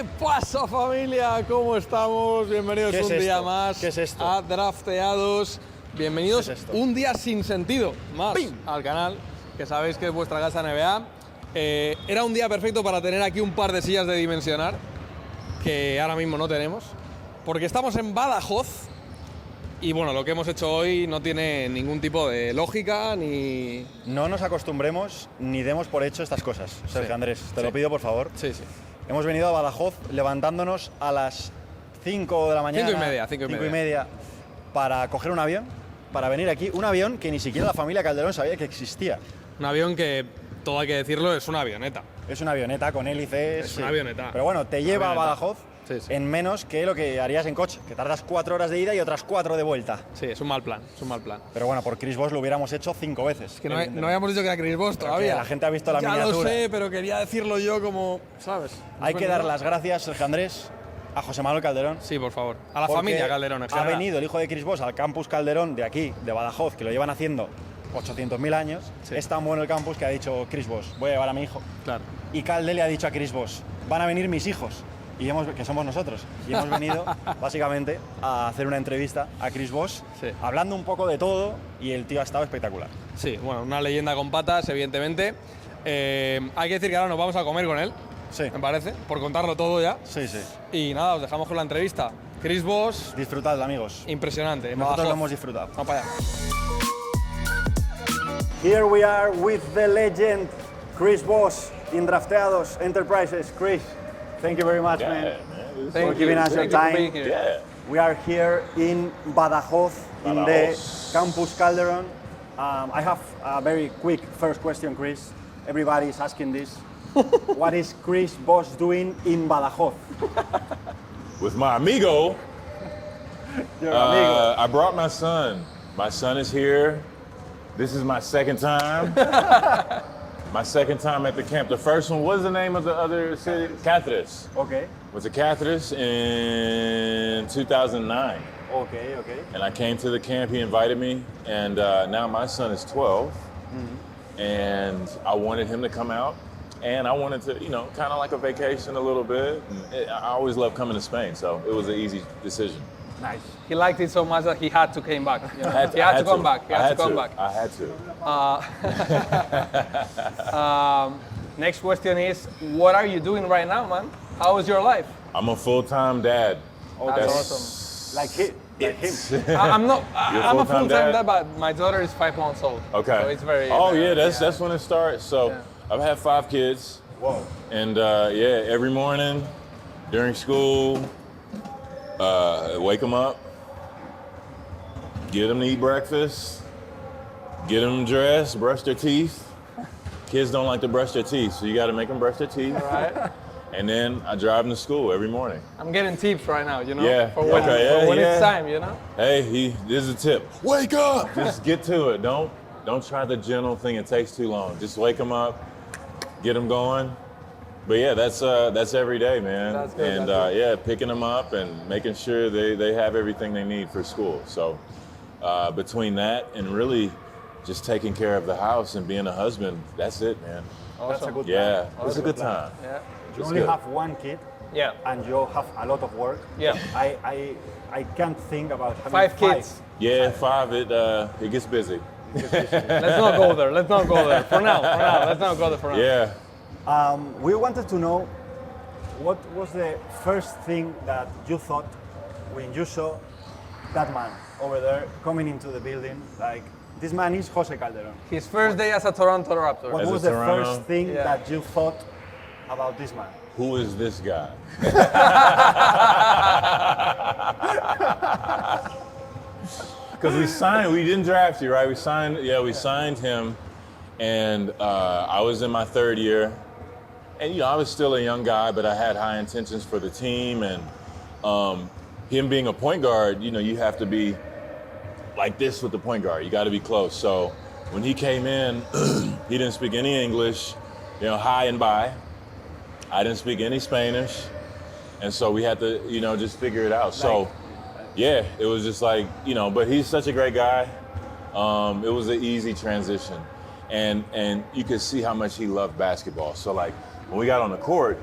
¿Qué pasa, familia? ¿Cómo estamos? Bienvenidos un día más a Drafteados. Bienvenidos un día sin sentido más al canal, que sabéis que es vuestra casa NBA. Era un día perfecto para tener aquí un par de sillas de dimensionar, que ahora mismo no tenemos, porque estamos en Badajoz y bueno, lo que hemos hecho hoy no tiene ningún tipo de lógica ni... No nos acostumbremos ni demos por hecho estas cosas, Sergio Andrés, te lo pido por favor. Sí. Hemos venido a Badajoz levantándonos a las 5 de la mañana. 5 y media para coger un avión, para venir aquí. Un avión que ni siquiera la familia Calderon sabía que existía. Un avión que, todo hay que decirlo, es una avioneta. Es una avioneta con hélices. Es una avioneta. Pero bueno, te lleva a Badajoz en menos que lo que harías en coche, que tardas 4 horas de ida y otras 4 de vuelta. Sí, es un mal plan, Pero bueno, por Chris Bosh lo hubiéramos hecho 5 veces. Es que no habíamos dicho que era Chris Bosh todavía. La gente ha visto la miniatura. Ya lo sé, pero quería decirlo yo como, ¿sabes? Hay que dar las gracias, Sergio Andrés, a José Manuel Calderón. Sí, por favor. A la familia Calderón, en general. Ha venido el hijo de Chris Bosh al campus Calderón de aquí, de Badajoz, que lo llevan haciendo 800.000 años. Sí. Es tan bueno el campus que ha dicho Chris Bosh, voy a llevar a mi hijo. Claro. Y Calde le ha dicho a Chris Bosh, van a venir mis hijos, que somos nosotros. Y hemos venido, básicamente, a hacer una entrevista a Chris Bosh, hablando un poco de todo, y el tío ha estado espectacular. Sí, bueno, una leyenda con patas, evidentemente. Hay que decir que ahora nos vamos a comer con él, me parece, por contarlo todo ya. Sí. Y nada, os dejamos con la entrevista. Chris Bosh. Disfrutadla, amigos. Impresionante. Nosotros lo hemos disfrutado. Vamos para allá. Here we are with the legend, Chris Bosh, in Drafteados Enterprises. Chris, thank you very much, man. For giving us your time. We are here in Badajoz, in the campus Calderon. I have a very quick first question, Chris. Everybody is asking this. What is Chris Bosh doing in Badajoz? With my amigo. Your amigo. I brought my son. My son is here. This is my second time. My second time at the camp. The first one, what was the name of the other city? Cáceres. Okay. Was it Cáceres in 2009. Okay. And I came to the camp, he invited me, and now my son is 12, and I wanted him to come out, and I wanted to, kind of like a vacation a little bit. And I always love coming to Spain, so it was an easy decision. Nice. He liked it so much that he had to come back. He had to come back. I had to. Next question is, what are you doing right now, man? How is your life? I'm a full-time dad. Oh, that's awesome. Like him. I'm a full-time dad, but my daughter is 5 months old. Okay. So it's very. That's when it starts. So I've had 5 kids. Whoa. And every morning during school. Wake them up, get them to eat breakfast, get them dressed, brush their teeth. Kids don't like to brush their teeth, so you got to make them brush their teeth. All right. And then I drive them to school every morning. I'm getting tips right now, Yeah. For when it's time, Hey, this is a tip. Wake up! Just get to it. Don't try the gentle thing. It takes too long. Just wake them up, get them going. But yeah, that's every day, man. That's good, and picking them up and making sure they have everything they need for school. So between that and really just taking care of the house and being a husband, that's it, man. Awesome. That's a good time. Yeah, it's a good time. Yeah. You only have 1 kid. Yeah. And you have a lot of work. Yeah. I can't think about having 5 kids. Yeah, 5. It gets busy. Let's not go there. For now. Let's not go there for now. Yeah. We wanted to know what was the first thing that you thought when you saw that man over there coming into the building. Like, this man is Jose Calderon. His first day as a Toronto Raptor. What was the first thing that you thought about this man? Who is this guy? Because we didn't draft you, right? We signed him, and I was in my 3rd year. And I was still a young guy, but I had high intentions for the team. And him being a point guard, you have to be like this with the point guard. You got to be close. So when he came in, he didn't speak any English, hi and bye. I didn't speak any Spanish. And so we had to, just figure it out. So yeah, it was just like, but he's such a great guy. It was an easy transition. And you could see how much he loved basketball. So like when we got on the court,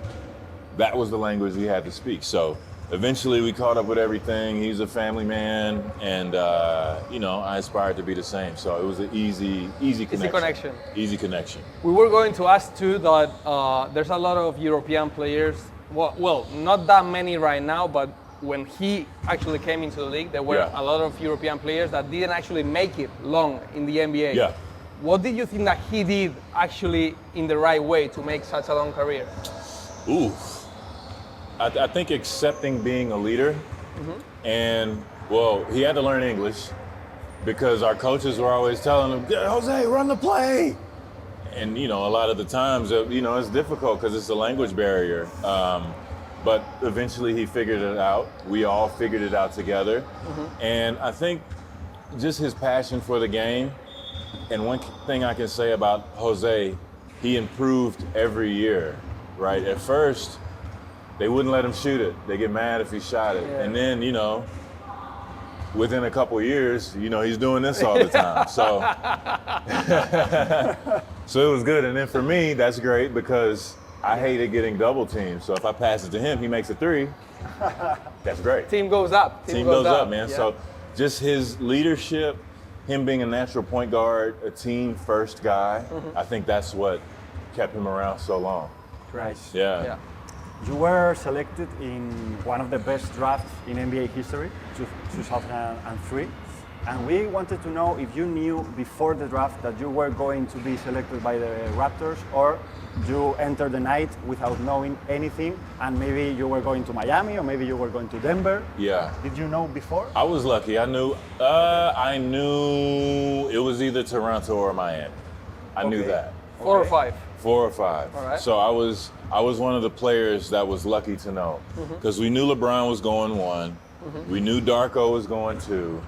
that was the language we had to speak. So eventually we caught up with everything. He's a family man, and I aspired to be the same. So it was an easy connection. Easy connection. We were going to ask too that there's a lot of European players. Well, not that many right now, but when he actually came into the league, there were a lot of European players that didn't actually make it long in the NBA. Yeah. What did you think that he did actually in the right way to make such a long career? Ooh. I think accepting being a leader, and well, he had to learn English because our coaches were always telling him, Jose, run the play. And a lot of the times, it's difficult because it's a language barrier. But eventually he figured it out. We all figured it out together. And I think just his passion for the game, and one thing I can say about Jose, he improved every year, right? At first, they wouldn't let him shoot it. They get mad if he shot it. Yeah. And then, within a couple of years, he's doing this all the time. So it was good. And then for me, that's great because I hated getting double teamed. So if I pass it to him, he makes a three. That's great. Team goes up. Team goes up, man. Yeah. So just his leadership, him being a natural point guard, a team first guy, I think that's what kept him around so long. Right. Yeah. You were selected in one of the best drafts in NBA history, 2003. And we wanted to know if you knew before the draft that you were going to be selected by the Raptors, or you entered the night without knowing anything, and maybe you were going to Miami, or maybe you were going to Denver. Yeah. Did you know before? I was lucky. I knew it was either Toronto or Miami. I knew that. 4 or 5. 4 or 5. All right. So I was one of the players that was lucky to know, because we knew LeBron was going 1, we knew Darko was going 2,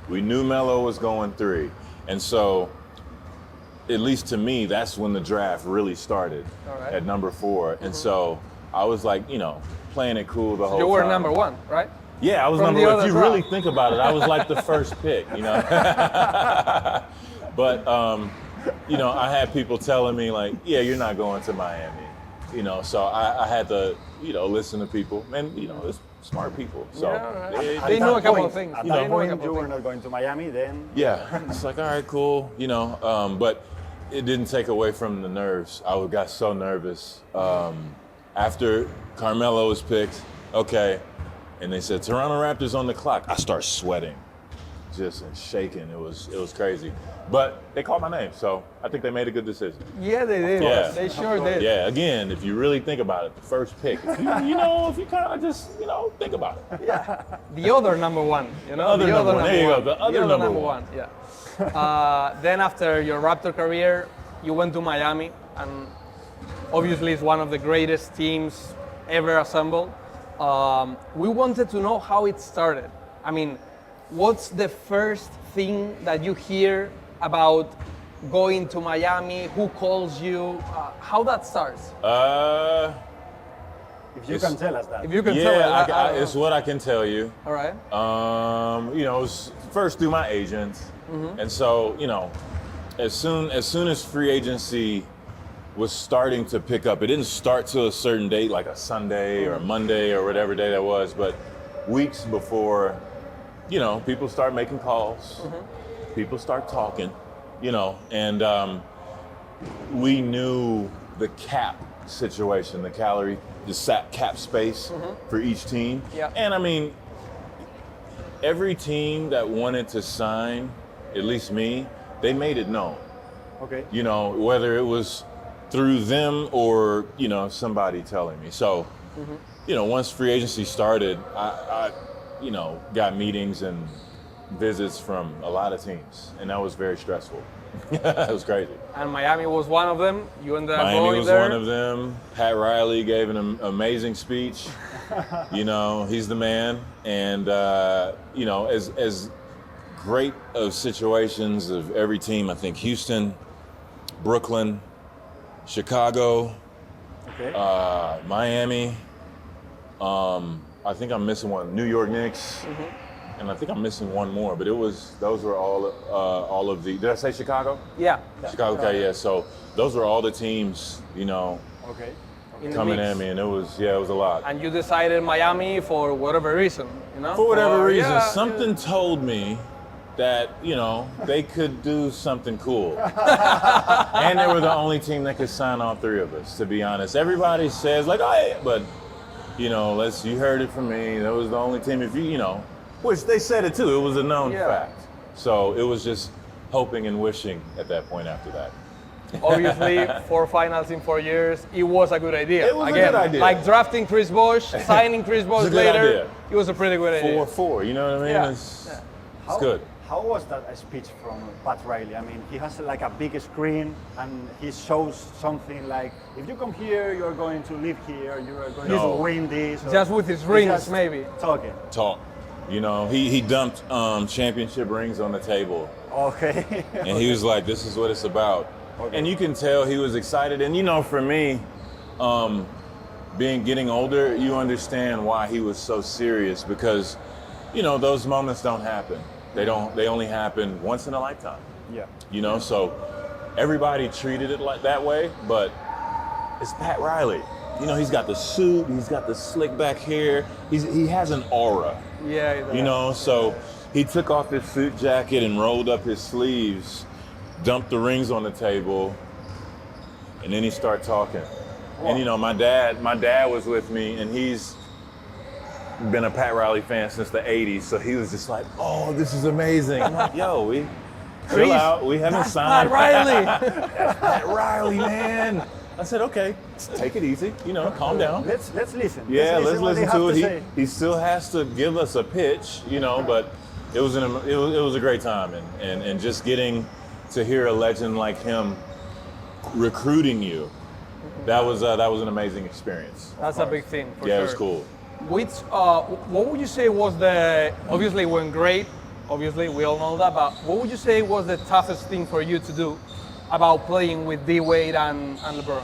we knew Melo was going 3, and so at least to me, that's when the draft really started at number 4, and so I was like, playing it cool the whole time. You were number 1, right? Yeah, I was number 1. If you really think about it, I was like the first pick, But I had people telling me like, yeah, you're not going to Miami. So I had to, listen to people, and it's smart people. So they know a couple of things. At that point, you were not going to Miami then. Yeah, it's like, all right, cool, but it didn't take away from the nerves. I got so nervous after Carmelo was picked. Okay, and they said Toronto Raptors on the clock. I start sweating, just and shaking. It was crazy. But they called my name, so I think they made a good decision. Yeah, they did. Yeah. They sure did. Yeah, again, if you really think about it, the first pick, if you kind of just, think about it. Yeah. The other number 1, The other number 1. There you go, the other number 1. Yeah. Then after your Raptor career, you went to Miami, and obviously it's one of the greatest teams ever assembled. We wanted to know how it started. I mean, what's the first thing that you hear about going to Miami? Who calls you? How that starts? If you can tell us that. If you can tell us. It's what I can tell you. All right. It was first through my agent, and so as soon as free agency was starting to pick up, it didn't start till a certain date, like a Sunday or a Monday or whatever day that was, but weeks before. People start making calls, people start talking, and we knew the cap situation, the cap space for each team. Yeah. And I mean, every team that wanted to sign, at least me, they made it known. Okay. Whether it was through them or, somebody telling me. So, once free agency started, I got meetings and visits from a lot of teams, and that was very stressful. It was crazy. And Miami was one of them. You ended up Miami going was there. one of them. Pat Riley gave an amazing speech. He's the man. And as great of situations of every team, I think Houston, Brooklyn, Chicago, Miami. I think I'm missing one. New York Knicks, and I think I'm missing one more. But those were all of the. Did I say Chicago? Yeah. Chicago. Okay, yeah. So those were all the teams. Okay. in coming the mix. at me, and it was a lot. And you decided Miami for whatever reason, you know? For whatever reason, something told me that, you know, they could do something cool. And they were the only team that could sign all three of us, to be honest. Everybody says, like, oh, yeah, but, you know, you heard it from me. That was the only team, if you know, which they said it too. It was a known fact. So it was just hoping and wishing at that point after that. Obviously, 4 finals in 4 years, it was a good idea. It was a good idea. Like drafting Chris Bosh, signing Chris Bosh later, idea. It was a pretty good idea. 4-4, you know what I mean? Yeah. It's good. How was that speech from Pat Riley? I mean, he has like a big screen and he shows something like, if you come here, you're going to live here, you are going to win this. Just with his rings, maybe. Talking. Talk. You know, he dumped championship rings on the table. Okay. And he was like, this is what it's about. Okay. And you can tell he was excited. And you know, for me, getting older, you understand why he was so serious, because, you know, those moments don't happen. They only happen once in a lifetime. Yeah. You know, so everybody treated it like that way, but it's Pat Riley. You know, he's got the suit, he's got the slick back hair, he has an aura. Yeah, he does. You know, so he took off his suit jacket and rolled up his sleeves, dumped the rings on the table, and then he started talking. Wow. And you know, my dad was with me, and he's been a Pat Riley fan since the 80s, so he was just like, oh, this is amazing. I'm like, yo, chill out, we haven't signed. Pat Riley. That's Pat Riley, man. I said, okay, take it easy, you know, calm down. Let's listen. Yeah, let's listen to it. He still has to give us a pitch, you know, but it was a great time, and just getting to hear a legend like him recruiting you, that was an amazing experience. That's a big thing, for sure. Yeah, it was cool. What would you say was obviously it went great, obviously we all know that, but what would you say was the toughest thing for you to do about playing with D-Wade and LeBron?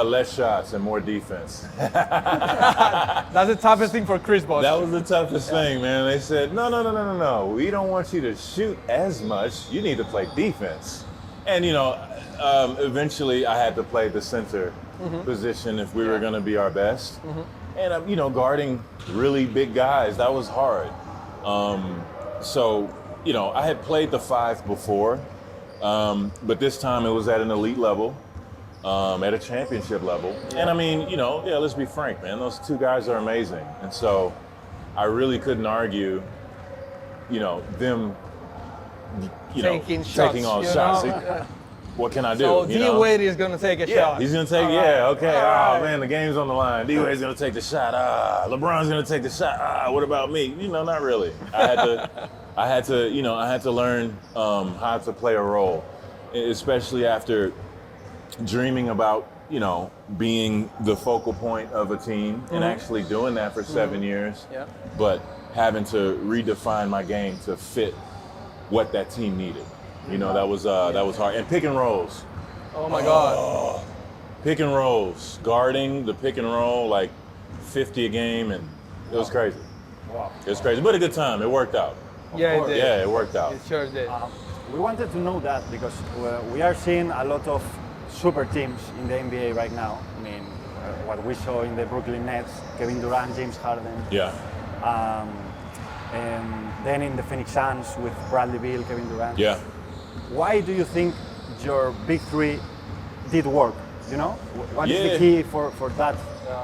Less shots and more defense. That's the toughest thing for Chris Bosh. That was the toughest thing, man. They said, no. We don't want you to shoot as much. You need to play defense. And, you know, eventually I had to play the center position if we were going to be our best. And, you know, guarding really big guys, that was hard. So, you know, I had played the 5 before, but this time it was at an elite level. At a championship level. Yeah. And I mean, you know, let's be frank, man, those 2 guys are amazing. And so I really couldn't argue, you know, them, taking all shots. What can I do? So D-Wade is going to take a shot. He's going to take, okay. Oh, man, the game's on the line. D-Wade's going to take the shot. LeBron's going to take the shot. What about me? You know, not really. I had to learn how to play a role, especially after dreaming about, you know, being the focal point of a team and actually doing that for 7 years, but having to redefine my game to fit what that team needed. You know, that was hard. And pick and rolls. Oh my God. Pick and rolls, guarding the pick and roll, like 50 a game, and it was crazy. Wow. It was crazy, but a good time. It worked out. Yeah, it did. Yeah, it worked out. It sure did. We wanted to know that because we are seeing a lot of super teams in the NBA right now. I mean, what we saw in the Brooklyn Nets, Kevin Durant, James Harden. Yeah. And then in the Phoenix Suns with Bradley Beal, Kevin Durant. Yeah. Why do you think your big 3 did work? You know, what is the key for that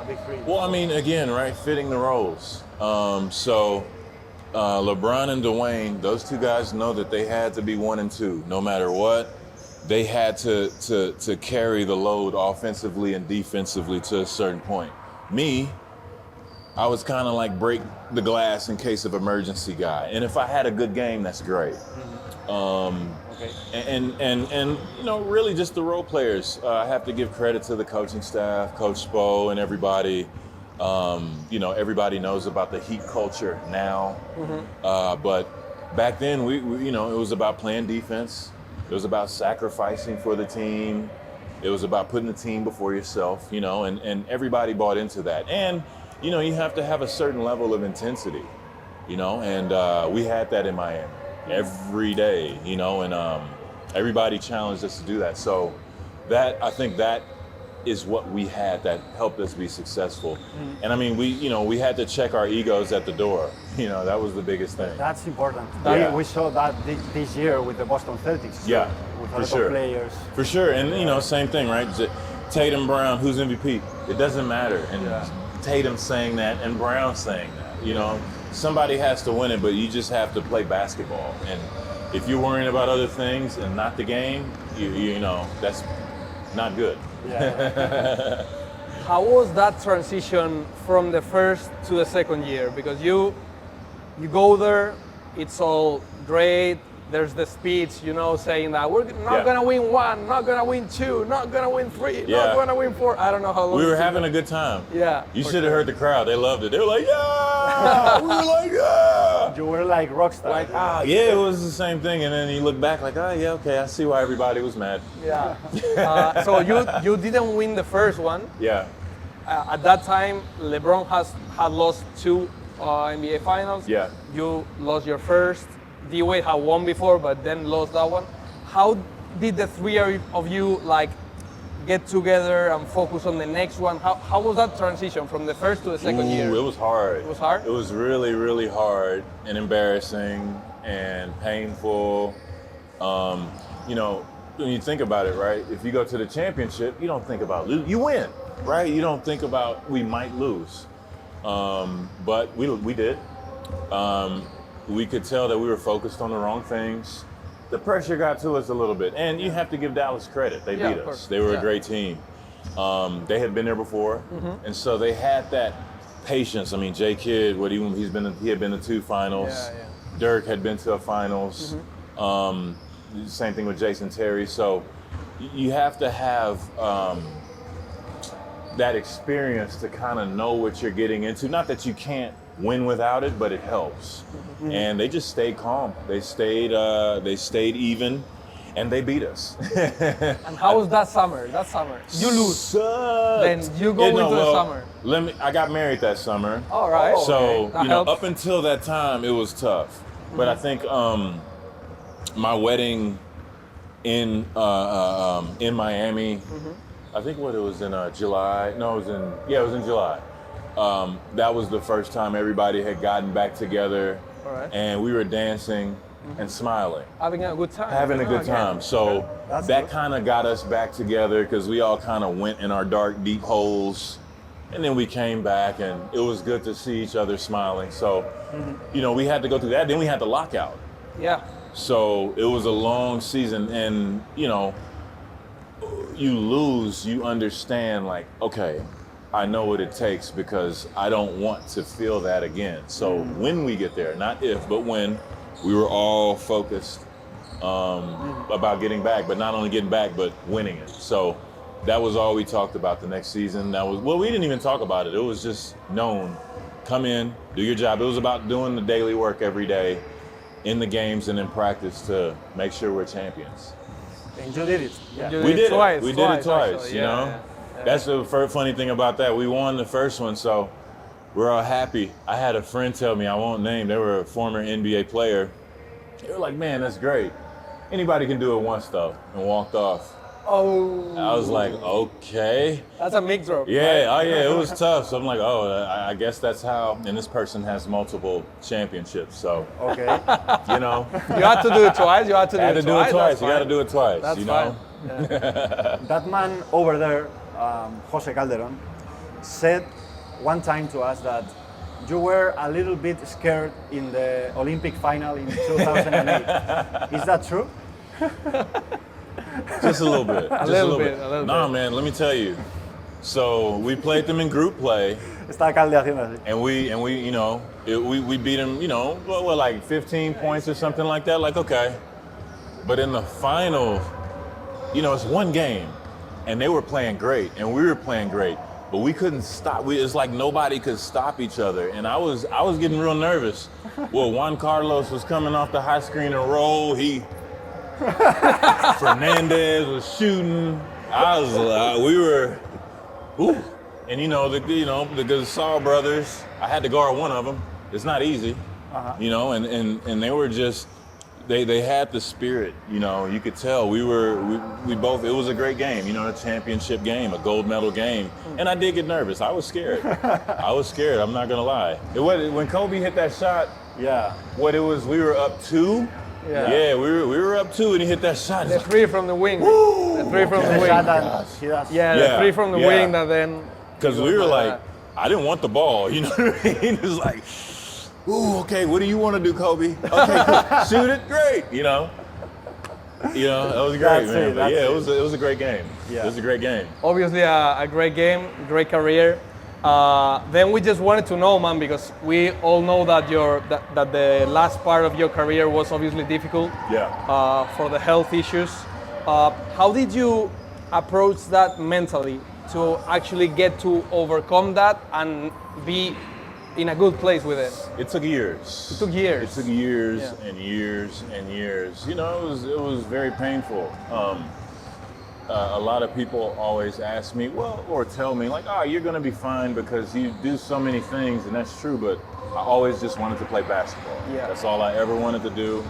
big 3? Well, I mean, again, right, fitting the roles. So LeBron and Dwayne, those 2 guys know that they had to be 1 and 2, no matter what. They had to carry the load offensively and defensively to a certain point. Me, I was kind of like break the glass in case of emergency guy. And if I had a good game, that's great. Okay. And you know, really just the role players. I have to give credit to the coaching staff, Coach Spo, and everybody. You know, everybody knows about the Heat culture now. But back then, we you know, it was about playing defense. It was about sacrificing for the team. It was about putting the team before yourself, you know, and everybody bought into that. And, you know, you have to have a certain level of intensity, you know, and we had that in Miami every day, you know, and everybody challenged us to do that. So I think that is what we had that helped us be successful. And I mean, we had to check our egos at the door. That was the biggest thing. That's important. Yeah. We saw that this year with the Boston Celtics. Yeah, with a for lot sure. of players. For sure, and same thing, right? Tatum, Brown, who's MVP? It doesn't matter. And Tatum saying that and Brown saying that. Somebody has to win it, but you just have to play basketball. And if you're worrying about other things and not the game, that's not good. Yeah. How was that transition from the first to the second year? Because you go there, it's all great. There's the speech, saying that we're not gonna win 1, not gonna win 2, not gonna win 3, not gonna win 4. I don't know how long. We were having a good time. Yeah. You should have heard the crowd. They loved it. They were like, yeah! We were like, yeah! You were like rock star. Like, yeah, it was the same thing. And then you look back like, yeah, okay, I see why everybody was mad. Yeah. So you didn't win the first one. Yeah. At that time, LeBron had lost 2 NBA Finals. Yeah. You lost your first. D-Wade had won before, but then lost that one. How did the 3 of you get together and focus on the next one? How was that transition from the first to the second year? It was hard. It was hard? It was really, really hard and embarrassing and painful. When you think about it, right? If you go to the championship, you don't think about losing. You win, right? You don't think about we might lose. But we did. We could tell that we were focused on the wrong things. The pressure got to us a little bit. And you have to give Dallas credit. They beat us. They were a great team. They had been there before. And so they had that patience. I mean, J. Kidd, he had been to 2 finals. Yeah. Dirk had been to a finals. Same thing with Jason Terry. So you have to have that experience to kind of know what you're getting into. Not that you can't win without it, but it helps. And they just stayed calm. They stayed even, and they beat us. And how was that summer? You lose. Sucked. Then you go into the summer. I got married that summer. All right. So okay. up until that time, it was tough. But I think my wedding in Miami. I think it was in July. No, it was in July. That was the first time everybody had gotten back together, and we were dancing and smiling. Having a good time. So that kind of got us back together because we all kind of went in our dark, deep holes, and then we came back, and it was good to see each other smiling. So, we had to go through that. Then we had the lockout. Yeah. So it was a long season, and you lose, you understand, like, okay, I know what it takes because I don't want to feel that again. So when we get there, not if, but when, we were all focused about getting back, but not only getting back, but winning it. So that was all we talked about the next season. We didn't even talk about it. It was just known, come in, do your job. It was about doing the daily work every day in the games and in practice to make sure we're champions. And you did it. Yeah. We did it twice, Yeah. That's the funny thing about that. We won the first one, so we're all happy. I had a friend tell me, I won't name, they were a former NBA player. They were like, man, that's great. Anybody can do it once, though, and walked off. Oh. I was like, okay. That's a mic drop. Yeah, right? It was tough. So I'm like, I guess that's how, and this person has multiple championships, so. Okay. You had to do it twice, You had to do it twice. You got to do it twice, That's fine. Yeah. That man over there, Jose Calderon, said one time to us that you were a little bit scared in the Olympic final in 2008. Is that true? Just a little bit. A little bit. Nah, man, let me tell you. So we played them in group play. Está Calde haciendo así. And we beat them, like 15 points or something like that. Like, okay. But in the final, it's one game. And they were playing great, and we were playing great, but we couldn't stop. It's like nobody could stop each other, and I was getting real nervous. Well, Juan Carlos was coming off the high screen and roll. Fernandez was shooting. We were, ooh. And the Gasol brothers. I had to guard one of them. It's not easy, and they were just. they had the spirit, you know, you could tell we both, it was a great game, you know, a championship game, a gold medal game. And I did get nervous. I was scared. I'm not gonna lie. When Kobe hit that shot, we were up 2. Yeah, we were up 2 and he hit that shot. The 3 from the wing. Woo! The 3 from the wing. The 3 from the wing that then. Because we were like, I didn't want the ball, you know what I mean? It was like, ooh, okay, what do you want to do, Kobe? Okay, cool. Shoot it, great, you know. That was great, man. But yeah, it was a great game. Yeah. It was a great game. Obviously, a great game, great career. Then we just wanted to know, man, because we all know that that the last part of your career was obviously difficult. For the health issues. How did you approach that mentally to actually get to overcome that and be in a good place with it? It took years. It took years. It took years and years and years. You know, it was very painful. A lot of people always ask me, or tell me like, oh, you're gonna be fine because you do so many things, and that's true, but I always just wanted to play basketball. Yeah. That's all I ever wanted to do,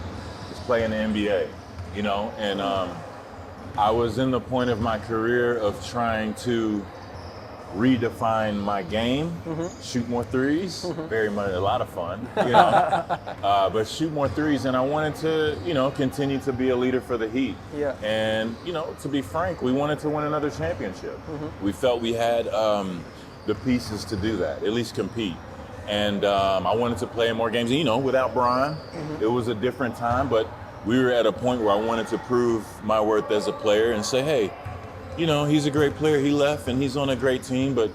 is play in the NBA, you know? And I was in the point of my career of trying to redefine my game, shoot more threes, very much, a lot of fun, you know, but shoot more threes, and I wanted to, you know, continue to be a leader for the Heat. And, you know, to be frank, we wanted to win another championship. We felt we had the pieces to do that, at least compete. And I wanted to play in more games, and, you know, without Bron, it was a different time, but we were at a point where I wanted to prove my worth as a player and say, hey, you know, he's a great player. He left and he's on a great team, but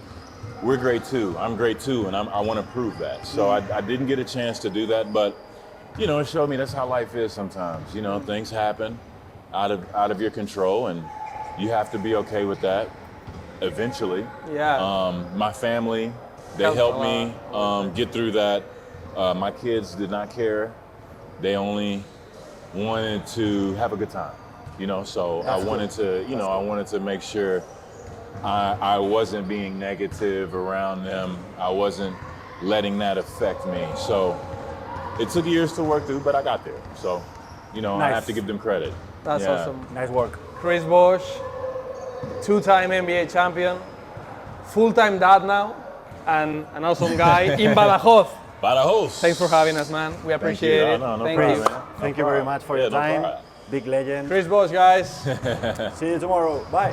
we're great too. I'm great too, and I want to prove that. So I didn't get a chance to do that, but, you know, it showed me that's how life is sometimes. You know, things happen out of your control, and you have to be okay with that eventually. My family, they helped me get through that. My kids did not care. They only wanted to have a good time. You know, so I wanted to make sure I wasn't being negative around them. I wasn't letting that affect me. So it took years to work through, but I got there. So, you know, I have to give them credit. That's awesome. Nice work. Chris Bosh, 2-time NBA champion, full-time dad now, and an awesome guy in Badajoz. Thanks for having us, man. We appreciate it. No Thank problem, you. man. Thank you very much for your time. Big legend. Chris Bosh, guys. See you tomorrow. Bye.